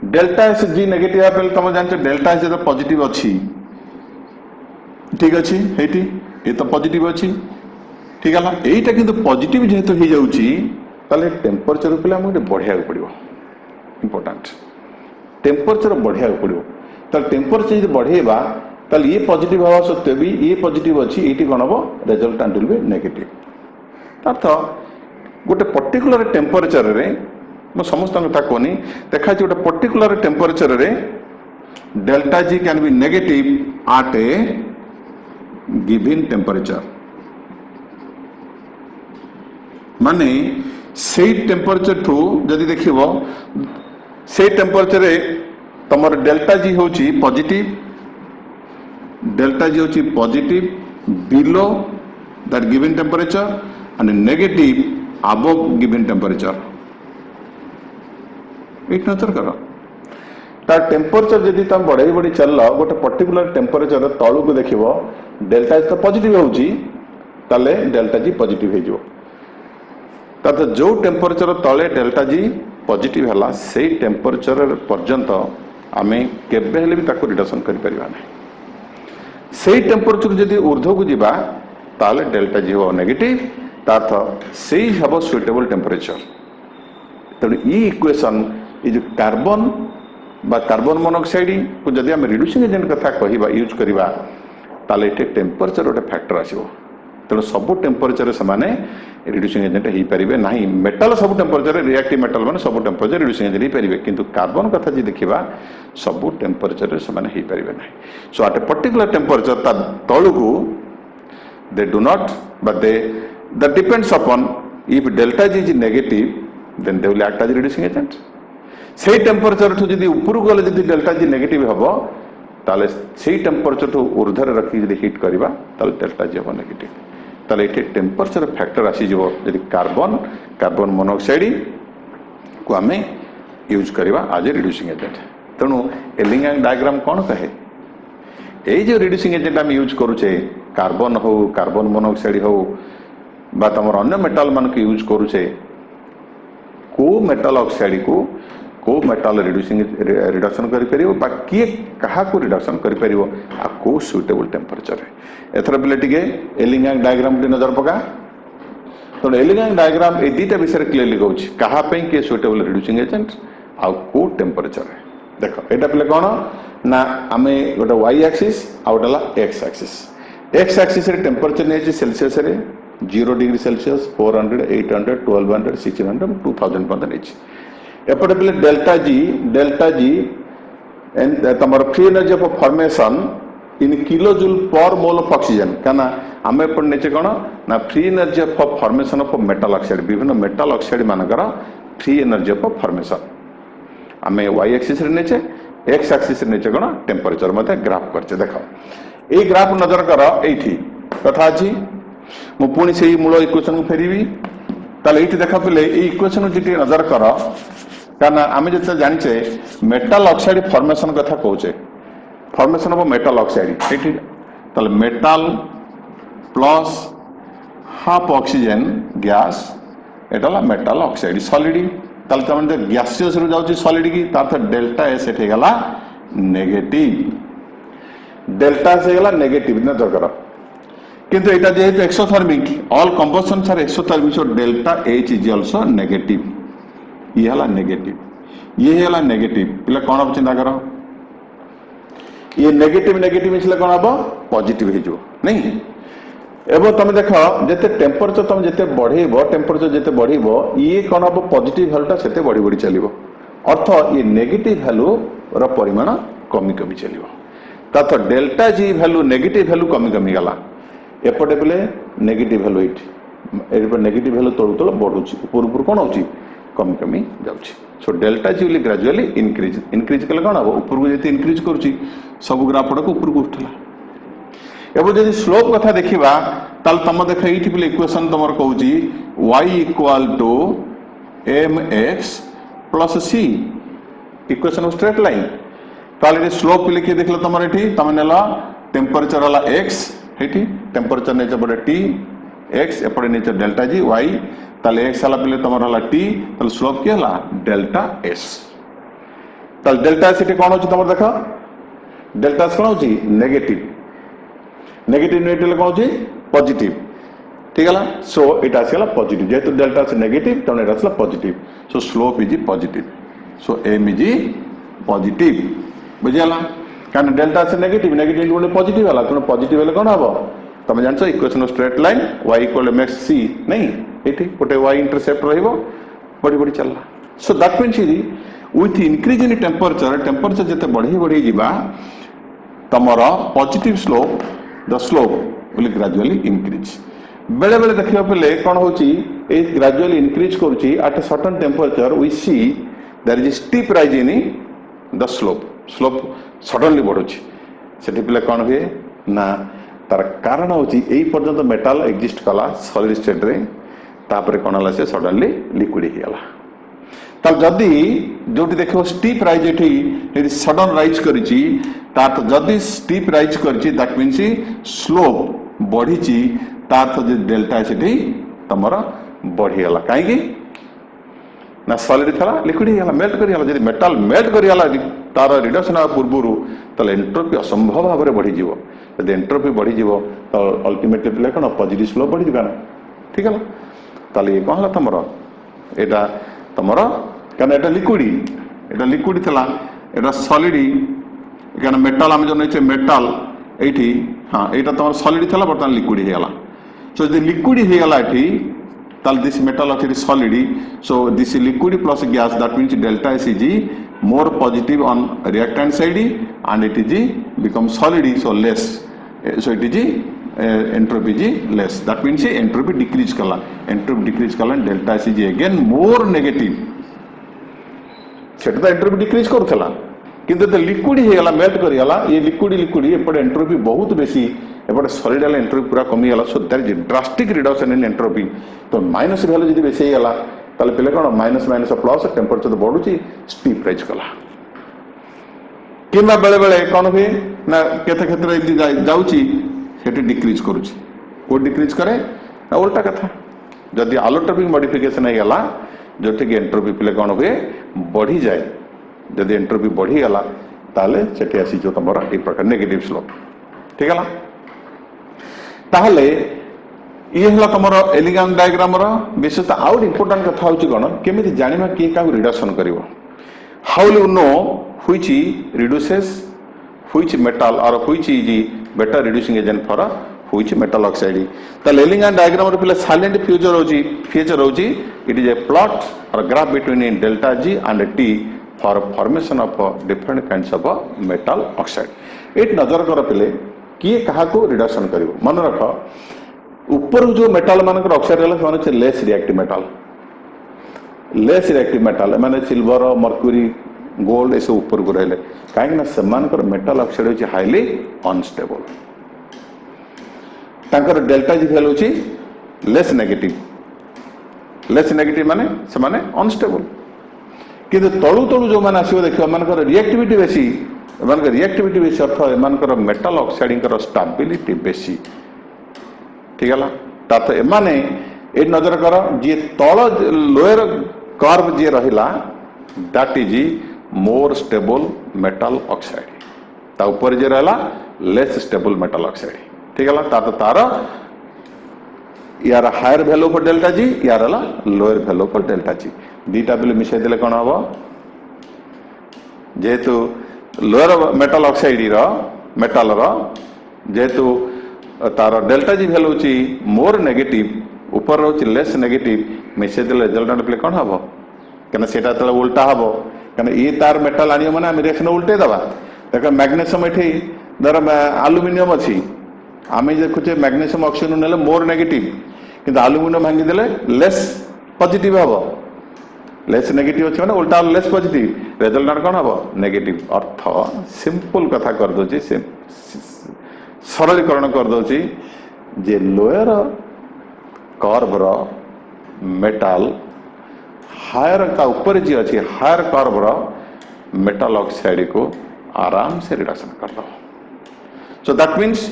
डेल्टा एस जी नेगेटिव है तुम जानछ डेल्टा एस तो पॉजिटिव अच्छी ठीक अच्छी एटी ये तो पॉजिटिव अच्छी ठीक है यहीटा किंतु पॉजिटिव जेहेतु हो जाउची ताले टेम्परेचर पे हमके बढ़िया पड़ो इंपोर्टेंट टेम्परेचर बढ़िया पड़ो ताले टेम्परेचर यदि बढ़ेबा ताले ये पॉजिटिव हवा सत्वे भी ये पॉजिटिव अच्छी ये कौन हम रिजल्टेंट विल बी नेगेटिव अर्थ गोटे पर्टिकुलर टेम्परेचर रे मैं समस्त कथा कहनी देखा गोटे पर्टिकुलर टेम्परेचर रे delta G can be negative at a given temperature माने से टेम्परेचर ठू जदि देखिबो से टेम्परेचर रे तमर डेल्टा जी होची पॉजिटिव डेल्टा जी होची positive below that given temperature and negative above given temperature एक नजर करो तार टेम्परेचर जदि तुम बढ़ाई बढ़ी चल गोटे पर्टिकुलर टेम्परेचर तलू को देखिबो डेल्टा जी तो पॉजिटिव होची ताले डेल्टा जी पॉजिटिव हे जो ताते जो टेम्परेचर तले डेल्टा जी पॉजिटिव हला से टेम्परेचर पर्यंत आमे केबे हेले भी ताको रिडक्शन करि परिबा नै से टेम्परेचर जदि ऊर्ध्व को जिबा ताले डेल्टा जी हो नेगेटिव तार्थ से हबो सुइटेबल टेम्परेचर तब ये इक्वेशन ये जो कार्बन बा कार्बन मोनोऑक्साइड को जदि हम रिड्यूसिंग एजेंट कथा कहिबा यूज करिबा ताले एटे टेम्परेचर गोटे फैक्टर आसीबो तेणु सब टेम्परेचर से रिड्यूसिंग एजेंट हो पारे ना मेटाल सब टेम्परेचर रिएक्टिव मेटाल माने सब टेम्परेचर रिड्यूसिंग एजेंट हो पारे किंतु कार्बन कथा जी देखा सब टेम्परेचर से हो पारे ना so at a particular temperature तलू को they do not but they that depends upon if delta G is negative then they will act as reducing agent से टेम्परेचर ठू जदि ऊपर गले जदि डेल्टा जी नेगेटिव हबो ताले से टेम्परेचर ठू ऊर्ध्वर रखी जदि हीट करबा ताले डेल्टा जी हबो नेगेटिव ताले एटे टेम्परेचर फैक्टर आसी जबो जदि कार्बन मोनोऑक्साइड को आमे यूज करबा एज ए रिड्यूसिंग एजेंट तेणु एलिंग डायग्राम कौन कहे ये जो रिड्यूसिंग एजेंट आम यूज करुचे कार्बन हो कार्बन मोनोऑक्साइड हो बा तमर अन्य मेटाल मान को यूज करुचे को मेटाल ऑक्साइड को मेटाल रिडक्शन कर किए क्या रिडक्शन कर सुइटेबल टेम्परेचर एथर पे टे एलिंग डायग्राम नजर पका तो एलिंग डायग्राम ये दुटा विषय क्लीयरली कहूँ कहापाई किए सुइटेबल रिड्यूसिंग एजेंट आउ को टेम्परेचर देख यहाँ पे कौन ना आम गोटे वाई एक्सीस आउटा X axis X axis temperature नहीं सेल्सियस 0 डिग्री सेल्सियस 400 800 1200 1600 2000 पर्यटन एपटे पे डेल्टा जी तम free energy of formation in kilojoule पर मोल ऑफ ऑक्सीजन क्या आम एपटे कौन ना free energy of formation of metal oxide विभिन्न मेटल ऑक्साइड मानकर फ्री एनर्जी ऑफ फॉर्मेशन आम वाई एक्सिस नेचे एक्स एक्सिस नेचे कौन टेम्परेचर मत ग्राफ करचे देख ये ग्राफ नजर कर ये कथा अच्छी मुझे से मूल इक्वेशन को फेरबी ताले ये देख पे इक्वेशन जी नजर कर क्या आम जो जाचे मेटाल ऑक्साइड फॉर्मेशन कथा कहे फॉर्मेशन ऑफ मेटाल ऑक्साइड ये metal plus half oxygen gas एटा मेटाल ऑक्साइड सॉलिड तुम गैसियस रु जाऊँ सॉलिड की तार डेल्टा एस एट गला नेगेटिव डेल्टा एस गला नेगेटिव नजर कर किंतु एटा जेहेतु exothermic all combustion are exothermic so delta H is also negative ये हला नेगेटिव ये हला नेगेटिव पिला कोन अब चिंता करो ये नेगेटिव नेगेटिव मिसले कोन अब पॉजिटिव हे जो नहीं एवं तुम देख जिते टेम्परेचर तुम जिते बढ़ेब टेम्परेचर जिते बढ़ ये कौन हम पॉजिटिव भैल्यूटा से बढ़ी बढ़ी चलो अर्थ ये नेगेटिव भैल्यू परिमाण कमी कमी चलो तथ delta G value negative value कमी कमी गला एपटे बोले नेगेटिव भैल्यू ये नेगेटिव भैल्यू तलू तल बढ़ुँ ऊपर कौन हो कमी कमी जाऊँगी सो डेल्टा जी बोली ग्रेजुअली इनक्रीज इनक्रीज कले कौन हम ऊपर को इनक्रीज करुच्ची सब ग्राफ गुड़ाक ऊपर को उठला एवं जब स्लोप कथा देखा ताल तुम देख ये इक्वेशन तुम कौच y equal to m x plus c equation of straight line ताल स्लोप लिखिए देख लो तुम ये तुम नेल टेम्परेचर है एक्स ये टेम्परेचर नहीं पड़े टी एक्स एपटे नहीं डेल्टा जी वाई ताल एक्स है पे तुम है टी ताल स्लोप किए डेल्टा एस ताल डेल्टा एस कौन हो तुम देख डेल्टा एस कौन हो नेगेटिव नेगेटिव नेगेटिव कौन हो पॉजिटिव ठीक है सो इटा आसला पॉजिटिव जेहेतु डेल्टा से नेगेटिव तेणु ये आसला positive so slope is positive so M is positive बुझीगला कारण डेल्टा से नेगेटिव नेगेटिव गोटे पॉजिटिव है तेणु पॉजिटिव है कौन हम तुम जान equation of straight line y equal M X C नहीं ये गोटे y इंटरसेप्ट बढ़ी बढ़ी चलला so that means with increase in temperature temperature जिते बढ़ी बढ़ी जावा तमर positive slope the slope will gradually increase बेले बेले देखा पे कौन हो ग्रेजुअली इंक्रीज करुच्ची at a certain temperature we see there is steep rise in the slope slope suddenly बढ़ुची से पे कौन हुए ना तार कारण हूँ यही पर्यंत मेटाल एक्जिस्ट कला सॉलिड स्टेट रे तापर कौन है से सडनली लिक्विड होगा ताल जदि जो देख स्टीप राइज ये सडन राइज करी जदि स्टीप राइज करी दैट मीन्स स्लोप बढ़ी तार जो डेल्टा से तुम बढ़ीगला कहीं ना सॉलिड था लिक्विड होगा मेल्ट करीगला जब मेटाल मेल्ट करीगला तार रिडक्शन आ पूर्व तो एंट्रोपी असंभव भाव में बढ़ीज जब एंट्रोपी बढ़ीज तो अल्टीमेटली पे कौन पॉजिटिव स्लोप बढ़ी जाना ठीक है ताले ये कौन है तुम यहाँ तुम क्या यहाँ लिक्विड था यहाँ सॉलिड क्या मेटाल आम जो नहीं मेटाल ये हाँ यहाँ तुम सॉलिड था बर्तमान लिक्विड होगा सो जो लिक्विड होगा ये ताल दिस मेटाल अच्छे solid so this liquid plus gas that means delta S is more positive on reactant side and it is become solid so less so it is entropy is less that means entropy decrease कला delta S is again more negative से एंट्रोपी डिक्रीज करूला किंतु लिक्विड होगा मेल्ट करीगला ये लिक्विड एपटे एंट्रोपी बहुत बेसी एपटे सॉलिड वाला एंट्रोपी पूरा कमीगला so that is drastic reduction in entropy तो माइनस भैल्यू जी बेसी होगा ताले पे कौन माइनस माइनस प्लस टेम्परेचर तो बढ़ुची स्टीप राइज कला कि बेले बेले कौन हुए ना केते क्षेत्र जाऊँगी डिक्रीज करुच्ची को डिक्रीज करे ना उल्टा कथा जदि आलोट्रोपिक मॉडिफिकेशन होगा जो एंट्रोपी पे कौन हुए बढ़ी जाए जदि एंट्रोपी बढ़ीगला ताले से आसी जो तुम ये प्रकार नेगेटिव स्लोप ठीक है ताहले ये है तुम एलिगेंट डायग्राम विशेषता आउट इंपोर्टेंट कथा हूँ कौन केमी जाना किए क्या रिडक्शन कर how you know which reduces which metal और which is better reducing agent for which metal oxide ताले एलिगेंट डायग्राम पे साइलेंट फीचर होची इट इज ए प्लॉट और graph between delta G and T for formation of different kinds of metal oxide ये नजर कर पे किए क्या रिडक्शन कर मन रख ऊपर जो मेटाल मान ऑक्साइड गला से less reactive metal less reactive metal माने सिल्वर मर्क्यूरी गोल्ड ये सब ऊपर को रहिले कहीं से मेटाल ऑक्साइड होची हाईली अनस्टेबल तांकर डेल्टा जी वैल्यू होची लेस नेगेटिव माने से माने अनस्टेबल किंतु तळु तळु जो माने आसीबो देखिबा मानकर रिएक्टिविटी बेसी एमानकर रिएक्टिविटी बेसी अर्थ एमानकर मेटाल ऑक्साइड कर स्टेबिलिटी बेसी ठीक है तात एमाने ए नजर कर जे तळ लोअर कर्व जे रहिला that is more stable metal oxide ता ऊपर जे रहला लेस स्टेबल मेटल ऑक्साइड ठीक है ता तार यार higher value for delta G यार lower value for delta G दीटा बिल मिसाई देले कोन हबो जेहेतु लोअर मेटल ऑक्साइड रो मेटल रो जेहेतु तार डेल्टा जी वैल्यू होची मोर नेगेटिव ऊपर रोच लेस नेगेटिव मिसाई देले रिजल्टेंट प्ले कोन हबो कने सेटा तले उल्टा हबो कने ये तार मेटल आनियो माने हम रिएक्शन उल्टे दबा देखो मैग्नीशियम एठी धर एल्युमिनियम अछि आमे देखुचे मैग्नीशियम ऑक्सीजन नेले मोर नेगेटिव किंतु एल्युमिनियम भांगी देले लेस पॉजिटिव हबो लेस नेगेटिव अछि माने उल्टा लेस पॉजिटिव रिजल्टेंट कोन हबो नेगेटिव अर्थ सिंपल कथा कर दोची से सरलीकरण कर दोची जे लोअर कर्व रो मेटल हायर का ऊपर जी अच्छी हायर कर्व रो मेटल ऑक्साइड को आराम से रिडक्शन कर दो so that means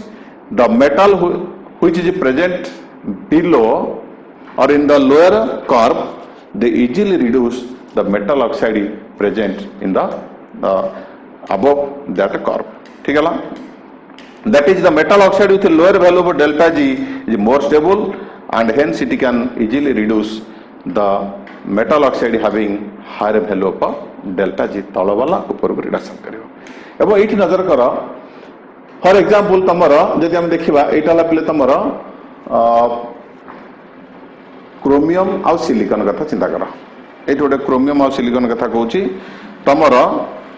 the metal which is present below और in the lower curve they easily reduce the metal oxide present in the above that curve ठीक है ना that is the metal oxide with a lower value of delta G is more stable and hence it can easily reduce the metal oxide having higher value of delta G तल वाला ऊपर को रिडक्शन करियो एबो एठी नजर करो फॉर एग्जांपल तमरो जदि हम देखिबा एटा ला पले तमरो क्रोमियम आउ सिलिकॉन कथा चिंता कर ये गोटे क्रोमियम आउ सिलिकॉन कथा कहूँ तमर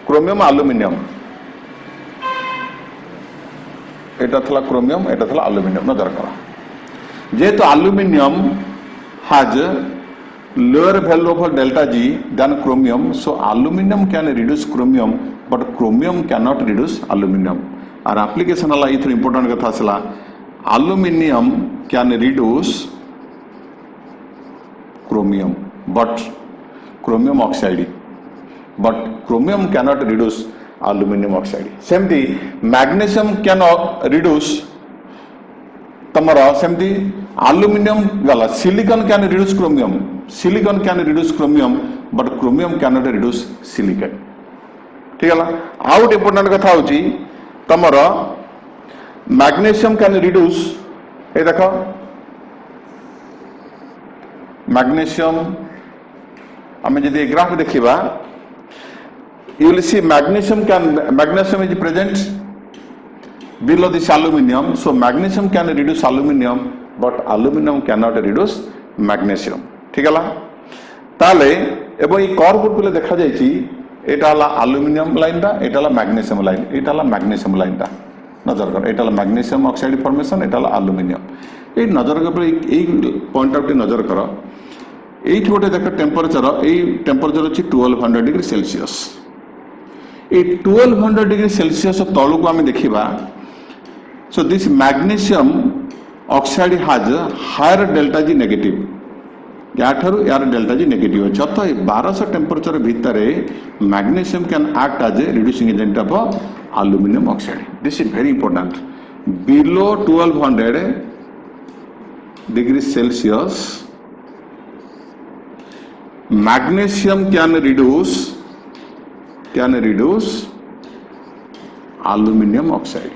क्रोमियम एल्युमिनियम एटा थला क्रोमियम एटा थला एल्युमिनियम नजर कर जेहेतु aluminium has lower value of delta G than chromium so aluminium can reduce chromium but chromium can not reduce aluminium और एप्लीकेशन वाला इथर इंपोर्टेंट कथा आसला aluminium can reduce chromium but chromium oxide but chromium cannot reduce aluminum oxide सेमती magnesium can reduce तमरा सेमती aluminum गला silicon can reduce chromium but chromium cannot reduce silicon ठीक है ना आउट इंपोर्टेंट कथा होची तमरा magnesium can reduce ए देखो मैग्नीशियम आम जदि ग्राफ देखा you will see magnesium is present below this aluminum so magnesium can reduce aluminum but aluminum cannot reduce magnesium ठीक है ताले एवं ये कर्व पे देखा जाइए एटा हला एल्युमिनियम लाइन टा एटा हला मैग्नीशियम लाइन एटा हला मैग्नीशियम लाइन टा नजर कर एटा हला मैग्नीशियम ऑक्साइड फॉर्मेशन एटा हला एल्युमिनियम ये नजर कर पॉइंट आउट नजर कर ये गोटे देख टेम्परेचर अच्छी 1200 डिग्री सेल्सियस ये 1200 डिग्री सेल्सियस तलू को आम देखा so this magnesium oxide has higher delta G negative यार डेल्टा जी नेगेटिव अच्छे अत 1200 टेम्परेचर भितर magnesium can act as a reducing agent of aluminium oxide this is very important below 1200 degree celsius magnesium can reduce aluminum oxide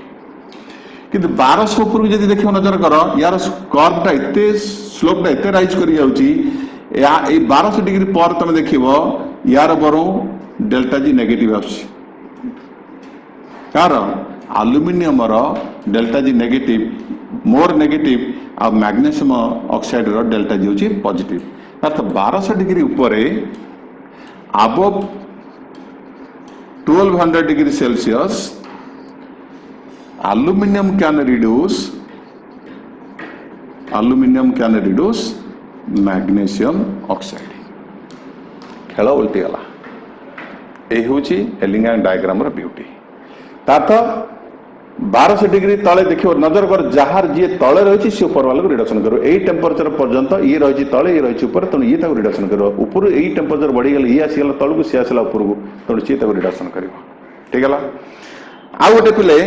किंतु 1200 ऊपर जब देखिए नजर कर यार कर्वटा इतने स्लोपटा इतने राइज कर 1200 डिग्री पर तुम देख यार बरं डेल्टा जी नेगेटिव कार aluminium delta G negative more negative आ मैग्नीशियम ऑक्साइड रो डेल्टा जी होची पॉजिटिव अर्थ 1200 डिग्री ऊपर above 1200 degree Celsius aluminum can reduce magnesium oxide खेल उल्टी गला यही हूँ एलिंगांग डायग्राम ब्यूटी तार्थ 1200 डिग्री तले देखिए नजर कर जार जी तले रही सी ऊपर वाला को रिडक्शन करो यही टेम्परेचर पर्यंत ये रही तले ये रही ऊपर तेणु ये रिडक्शन करो ऊपर यही टेम्परेचर बढ़ीगले ये आसीगला तलू सी आसला ऊपर को तेणु सी रिडक्शन कर ठीक है आउ गोटे पिले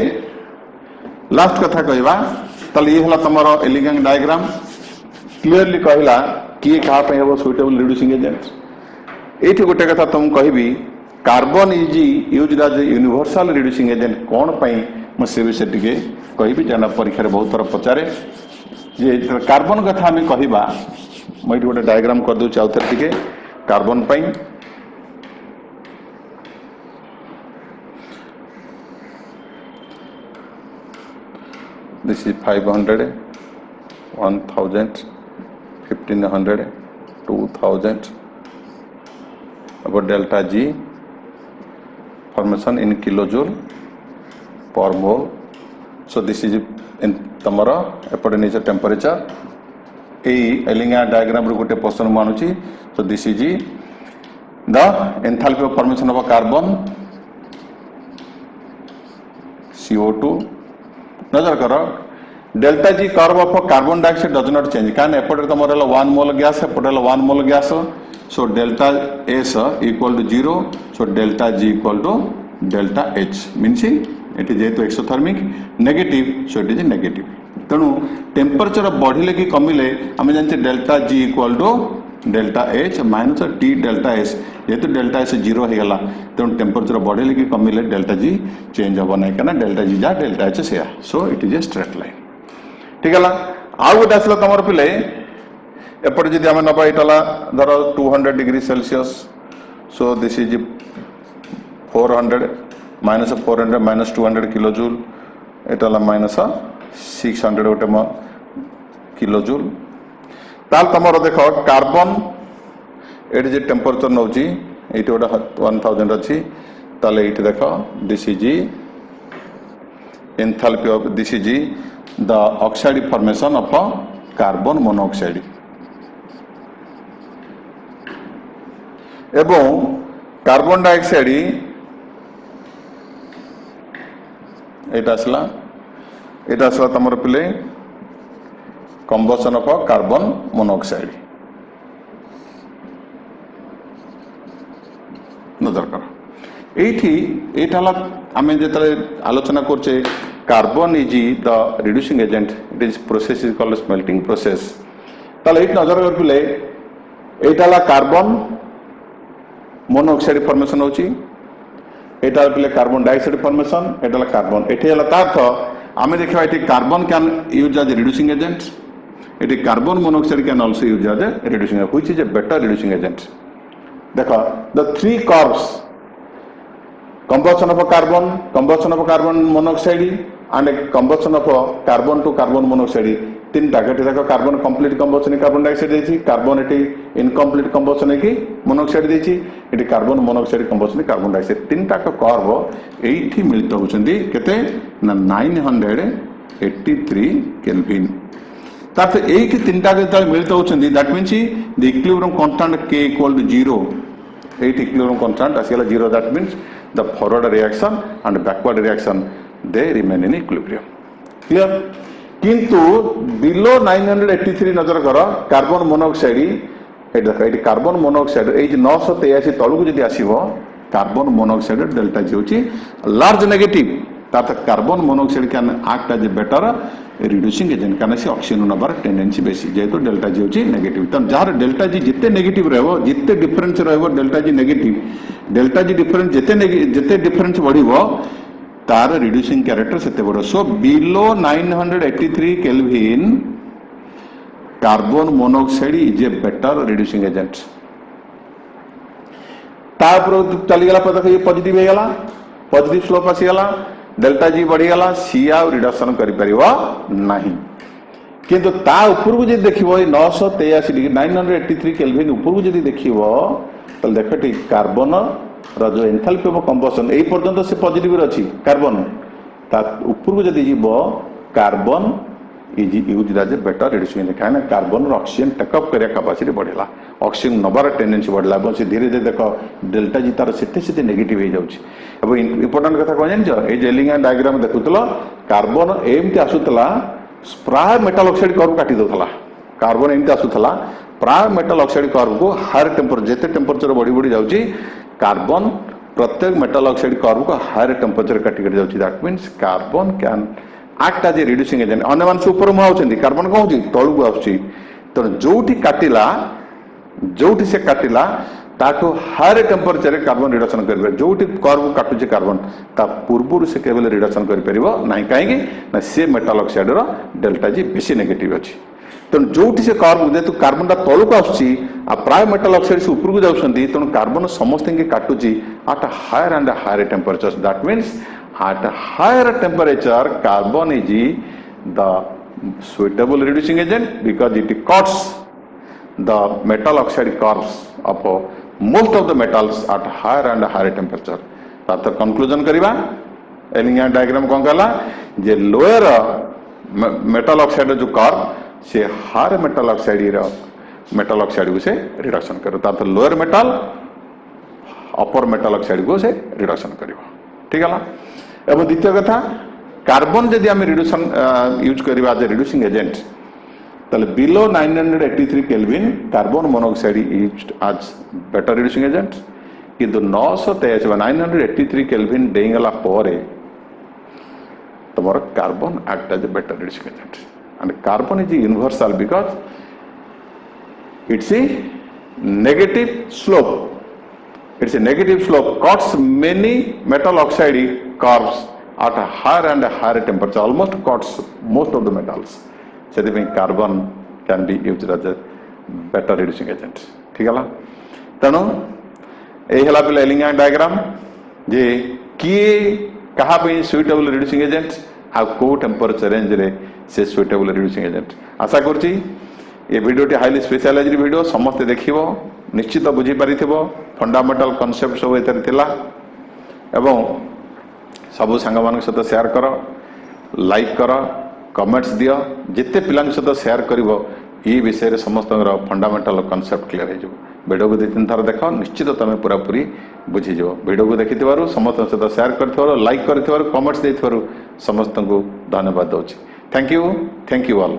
लास्ट कथा कहवा ताले ये है तुम एलिंगांग डायग्राम क्लीयरली कहला किए क्या हम सुइटेबल रिड्यूसिंग एजेंट ये गोटे कथा तुम कहबी carbon is used as universal reducing agent कौन पाई मुझे विषय टी कहि जाना परीक्षा बहुत थर पचारे जे कार्बन कथा आम कहवा मुझे गोटे डायग्राम कर दूँ आउ थे टे कार्बन पाई दिस इज 500 1000 1500 2000 अब delta G formation in kilojoule per mole so this is in तमरा एपटे नीचे टेम्परेचर ए एलिंगांग डायग्राम रो गोटे portion मानुची so this is the enthalpy of formation of carbon CO2 नजर करो delta G curve of carbon dioxide does not change कारण एपटे तमरा 1 मोल गैस एपटे 1 mole gas so delta S equal to 0 so delta G equal to delta H means it is जेहेतु exothermic negative so it is negative तेणु टेम्परेचर बढ़िले कि कमिले आम जानते delta G equal to delta H minus T delta S जेहेतु डेल्टा S 0 हो गला तेणु टेम्परेचर बढ़िले कि कमिले डेल्टा G चेंज हम ना क्या डेल्टा G जा डेल्टा H से so it is a straight line ठीक है आउ गोटे आसला तुम पिले एपटे जदि आम नवा ये धर 200 degree Celsius so this is 400 minus 200 kilojoule Etah minus 600 गोटे किलोजूल ताल तुम देख कार्बन ये टेम्परेचर नौ ये गोटे 1000 अच्छी ताले ये देख this is enthalpy of this is the oxide formation of carbon monoxide एवं कार्बन डाइऑक्साइड एटा आसला तुम पिले कंबसन ऑफ कार्बन मोनोऑक्साइड नजर कर ये आम जो आलोचना करचे carbon is the reducing agent it is process is called smelting process ताले ये नजर कर पिले ये कार्बन मोनोऑक्साइड फॉर्मेशन होची एटा पिले कार्बन डाइऑक्साइड फॉर्मेशन एटा कार्बन एठी हला तार्थ आमे देखा एठी carbon can use as reducing agent एठी carbon monoxide can also use as reducing which is a better reducing agent देखा the three curves combustion of carbon monoxide and combustion of carbon to carbon monoxide तीन टाके देखो carbon complete combustion carbon dioxide देछि कार्बन एटी इनकम्प्लीट कंबशन की मोनोऑक्साइड देछि एटी carbon monoxide combustion carbon dioxide तीन टाक कर्व एठी मिलित होचंदी केते ना 983 केल्विन ताते एठी तीन टाक जते मिलित होचंदी that means the equilibrium constant k equal to 0 एठी इक्विलिब्रियम कांस्टेंट आसीला 0 that means the forward reaction and backward reaction they remain in equilibrium clear किंतु बिलो 983 नजर कर कार्बन मोनोऑक्साइड ये कार्बन मोनोऑक्साइड ये 983 तलू जदि आसो कार्बन मोनोऑक्साइड डेल्टा जी होची लार्ज नेगेटिव तात carbon monoxide can act as a better reducing agent कारण से ऑक्सीजन नबार टेंडेंसी बेसी जेहेतु डेल्टा जी होची नेगेटिव तब जार डेल्टा जी जिते नेगेटिव रहबो जिते डिफरेंस रहबो delta G negative delta G difference जिते डिफरेंस बढ़िबो तार रिड्यूसिंग कैरेक्टर सेते बड़ so below 983 kelvin carbon monoxide is a better reducing agent तापर चली गला पद ये पॉजिटिव हो गला पॉजिटिव स्लोप आसी गला डेल्टा जी बढ़ी गला सी आ रिडक्शन करि परिबो नाही किंतु ता ऊपर को जे देखिबो 983 डिग्री 983 केल्विन ऊपर को जे देखिबो त देख ठीक कार्बन रो जो एंथैल्पी ऑफ कंबशन एई पर्यंत से पॉजिटिव रे अछि कार्बन ता ऊपर को जदी जीवो carbon is used as a better reducing agent कहीं कार्बन ऑक्सीजन टेकअप करिया कैपेसिटी बढ़ला ऑक्सीजन नबार टेंडेंसी बढ़ला और से धीरे धीरे देख डेल्टा जी तार सीधे सीधे नेगेटिव हो जाए इंपोर्टाट कथा कौन जान ये एलिंगा डायग्राम देखुल कार्बन एमती आसूला प्राय मेटाल ऑक्साइड कर्व काटी दौला कार्बन एमती आसूला प्राय मेटाल ऑक्साइड कर्व को हायर टेम्परेचर जिते टेम्परेचर बढ़ी बढ़ी जाऊँगी कार्बन प्रत्येक मेटाल ऑक्साइड कर्व को हायर टेम्परेचर काटी काटी जाऊँगी that means carbon can act as a reducing agent अन्य मान ऊपर मुहां कार्बन कौन हो तलू आसूँ तेणु जो काटिला जो से काटिला ताठू हायर टेम्परेचर कार्बन रिडक्शन कर जो कर्व काटुचे कार्बन ता पूर्व से केवल रिडक्शन कर ना कहीं सी मेटाल ऑक्साइड रो डेल्टा जी बेसी नेगेटिव अच्छी तेणु जो से कर्व जेहतु कार्बन तलू आसूँ प्राय मेटाल ऑक्साइड से ऊपर को जाऊँगी तेणु कार्बन समस्त काटुची at higher and higher temperature that means at a higher temperature carbon is the suitable reducing agent because it cuts the metal oxide curves of most of the metals at higher and higher temperature तार conclusion करिबा एलिंगा डायग्राम कौन कहला जे लोअर मेटल ऑक्साइड जो कर्व से हायर मेटल ऑक्साइड को से रिडक्शन करो तार लोअर मेटल अपर मेटल ऑक्साइड को से रिडक्शन करिबा ठीक है ना एवं द्वितीय कथा कार्बन जदि आम रिड्यूसन यूज करवा एज ए रिड्यूसिंग एजेंट ताले below 983 kelvin carbon monoxide used as better reducing agent किंतु 983 केल्विन डेगला तुम carbon act as a better reducing agent and carbon is universal because it's a negative slope it's a negative slope cuts many metal oxide curves at a higher and higher temperature almost cuts most of the metals so carbon can be used as a better reducing agent ठीक है तेणु यही पे एलिंगा डायग्राम जे किए कहा सुइटेबल रिड्यूसिंग एजेंट आ को टेम्परेचर रेंज रे से सुइटेबल रिड्यूसिंग एजेंट आशा करछि ये वीडियोटी हाईली स्पेशलाइज्ड वीडियो समस्त देखिबो निश्चित बुझी पारिथिबो फंडामेंटल कॉन्सेप्ट सब एथर थिला एवं सबु सांग मान सहित शेयर कर लाइक कर कमेंट्स दियो जिते पिलांग सहित शेयर करिवो ये विषय रे समस्त फंडामेंटल कॉन्सेप्ट क्लियर हो वीडियो को 2-3 थर देख निश्चित तुम पूरा पूरी बुझीज वीडियो को देखि समस्त सहित शेयर कर लाइक कर कमेंट्स दे समस्त को धन्यवाद दूसरी थैंक यू ऑल।